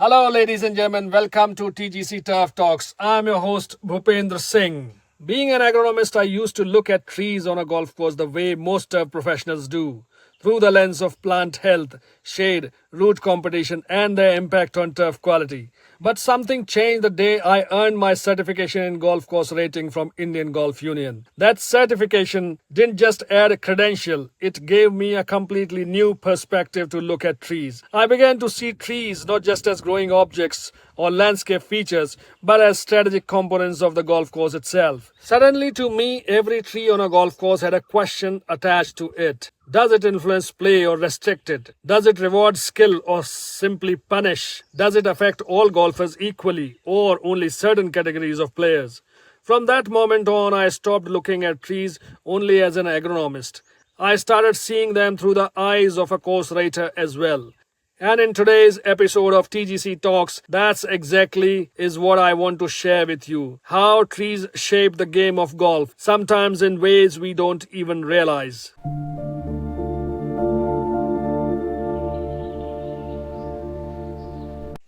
Hello, ladies and gentlemen. Welcome to TGCTalks. I'm your host, Bhupendra Singh. Being an agronomist, I used to look at trees on a golf course the way most turf professionals do, through the lens of plant health, shade, root competition, and their impact on turf quality. But something changed the day I earned my certification in golf course rating from Indian Golf Union. That certification didn't just add a credential, it gave me a completely new perspective to look at trees. I began to see trees not just as growing objects or landscape features, but as strategic components of the golf course itself. Suddenly, to me, every tree on a golf course had a question attached to it. Does it influence play or restrict it? Does it reward skill or simply punish? Does it affect all golfers equally or only certain categories of players? From that moment on, I stopped looking at trees only as an agronomist. I started seeing them through the eyes of a course rater as well. And in today's episode of TGC Talks, that's exactly is what I want to share with you. How trees shape the game of golf, sometimes in ways we don't even realize.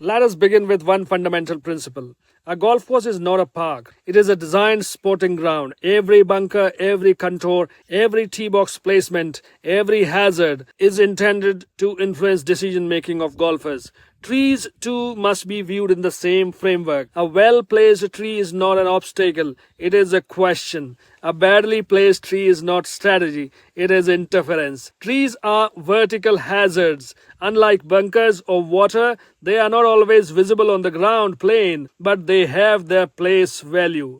Let us begin with one fundamental principle. A golf course is not a park. It is a designed sporting ground. Every bunker, every contour, every tee box placement, every hazard is intended to influence decision making of golfers. Trees, too, must be viewed in the same framework. A well-placed tree is not an obstacle, it is a question. A badly placed tree is not strategy, it is interference. Trees are vertical hazards. Unlike bunkers or water, they are not always visible on the ground plane, but they have their place value.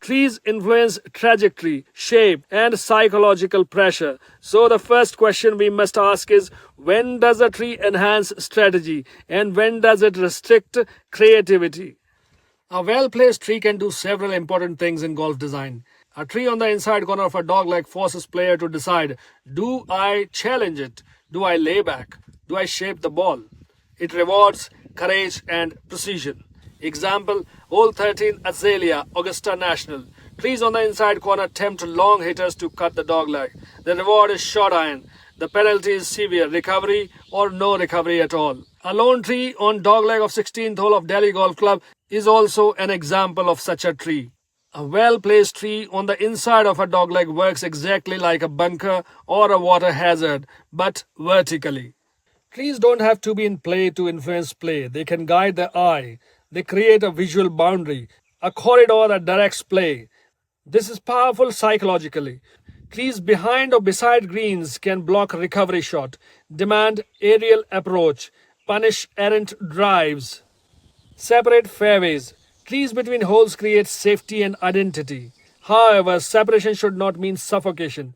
Trees influence trajectory, shape, and psychological pressure. So the first question we must ask is, when does a tree enhance strategy and when does it restrict creativity? A well-placed tree can do several important things in golf design. A tree on the inside corner of a dogleg forces player to decide, do I challenge it? Do I lay back? Do I shape the ball? It rewards courage and precision. Example, hole 13 Azalea, Augusta National. Trees on the inside corner tempt long hitters to cut the dogleg. The reward is short iron. The penalty is severe, recovery or no recovery at all. A lone tree on dogleg of 16th hole of Delhi Golf Club is also an example of such a tree. A well-placed tree on the inside of a dogleg works exactly like a bunker or a water hazard, but vertically. Trees don't have to be in play to influence play. They can guide the eye. They create a visual boundary, a corridor that directs play. This is powerful psychologically. Trees behind or beside greens can block recovery shot, demand aerial approach, punish errant drives, separate fairways. Trees between holes create safety and identity. However, separation should not mean suffocation.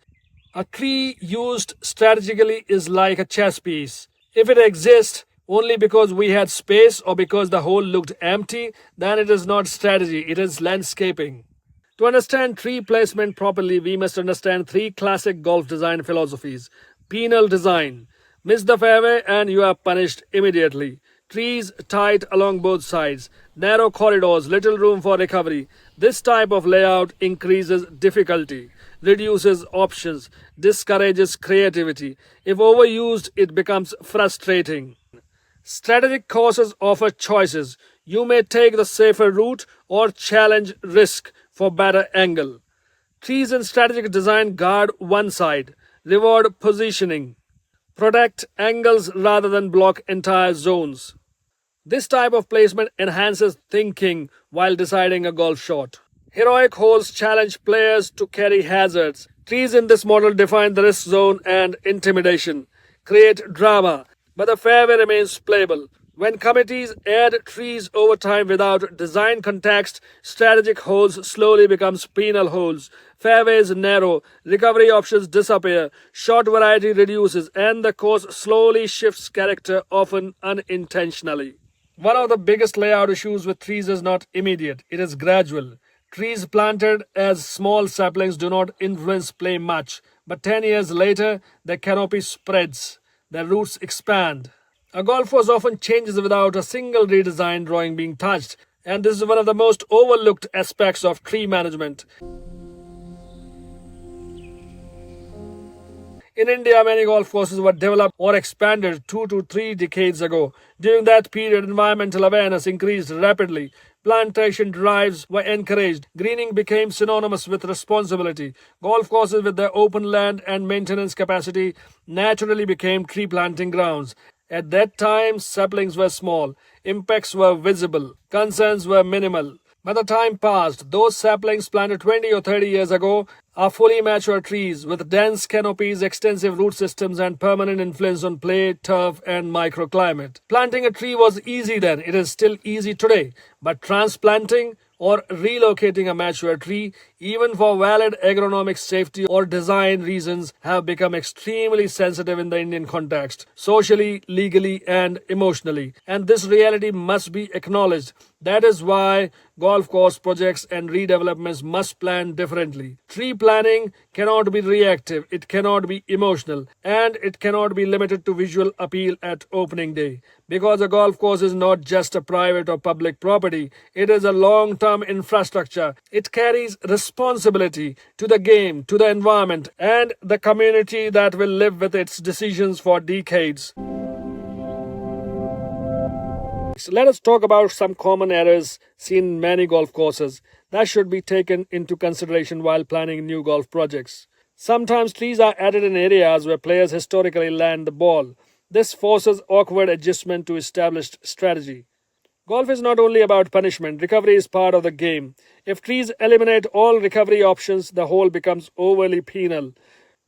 A tree used strategically is like a chess piece. If it exists only because we had space or because the hole looked empty, then it is not strategy, it is landscaping. To understand tree placement properly, we must understand three classic golf design philosophies. Penal design. Miss the fairway and you are punished immediately. Trees tight along both sides. Narrow corridors, little room for recovery. This type of layout increases difficulty, reduces options, discourages creativity. If overused, it becomes frustrating. Strategic courses offer choices. You may take the safer route or challenge risk for better angle. Trees in strategic design guard one side, reward positioning, protect angles rather than block entire zones. This type of placement enhances thinking while deciding a golf shot. Heroic holes challenge players to carry hazards. Trees in this model define the risk zone and intimidation, create drama, but the fairway remains playable. When committees add trees over time without design context, strategic holes slowly becomes penal holes. Fairways narrow, recovery options disappear, shot variety reduces, and the course slowly shifts character, often unintentionally. One of the biggest layout issues with trees is not immediate, it is gradual. Trees planted as small saplings do not influence play much, but 10 years later, their canopy spreads. Their roots expand. A golf course often changes without a single redesign drawing being touched, and this is one of the most overlooked aspects of tree management. In India, many golf courses were developed or expanded 2 to 3 decades ago. During that period, environmental awareness increased rapidly. Plantation drives were encouraged. Greening became synonymous with responsibility. Golf courses with their open land and maintenance capacity naturally became tree planting grounds. At that time, saplings were small, impacts were visible, concerns were minimal. By the time passed, those saplings planted 20 or 30 years ago are fully mature trees with dense canopies, extensive root systems, and permanent influence on clay, turf, and microclimate. Planting a tree was easy then, it is still easy today, but transplanting or relocating a mature tree, even for valid agronomic safety or design reasons, have become extremely sensitive in the Indian context, socially, legally, and emotionally. And this reality must be acknowledged. That is why golf course projects and redevelopments must plan differently. Tree planning cannot be reactive, it cannot be emotional, and it cannot be limited to visual appeal at opening day. Because a golf course is not just a private or public property, it is a long-term infrastructure. It carries responsibility to the game, to the environment, and the community that will live with its decisions for decades. So let us talk about some common errors seen in many golf courses that should be taken into consideration while planning new golf projects. Sometimes trees are added in areas where players historically land the ball. This forces awkward adjustment to established strategy. Golf is not only about punishment, recovery is part of the game. If trees eliminate all recovery options, the hole becomes overly penal.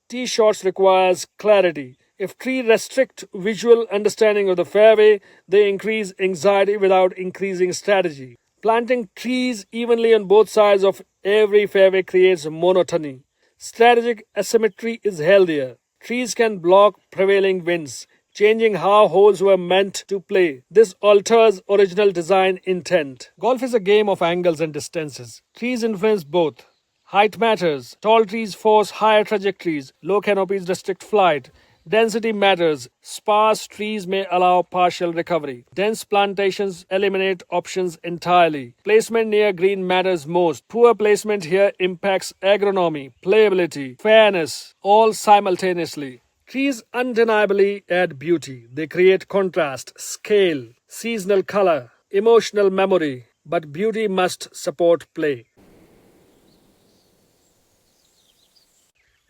Tee shots requires clarity. If trees restrict visual understanding of the fairway, they increase anxiety without increasing strategy. Planting trees evenly on both sides of every fairway creates monotony. Strategic asymmetry is healthier. Trees can block prevailing winds, changing how holes were meant to play. This alters original design intent. Golf is a game of angles and distances. Trees influence both. Height matters. Tall trees force higher trajectories. Low canopies restrict flight. Density matters. Sparse trees may allow partial recovery. Dense plantations eliminate options entirely. Placement near green matters most. Poor placement here impacts agronomy, playability, fairness, all simultaneously. Trees undeniably add beauty. They create contrast, scale, seasonal color, emotional memory. But beauty must support play.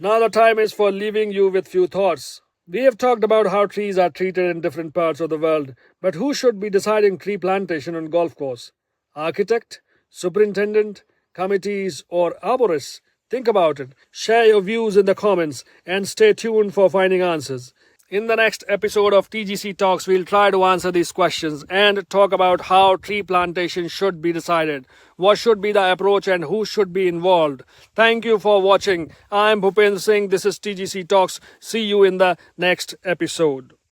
Now the time is for leaving you with few thoughts. We have talked about how trees are treated in different parts of the world, but who should be deciding tree plantation on golf course? Architect, superintendent, committees, or arborists? Think about it. Share your views in the comments and stay tuned for finding answers. In the next episode of TGC Talks, we'll try to answer these questions and talk about how tree plantation should be decided, what should be the approach, and who should be involved. Thank you for watching. I'm Bhupendra Singh. This is TGC Talks. See you in the next episode.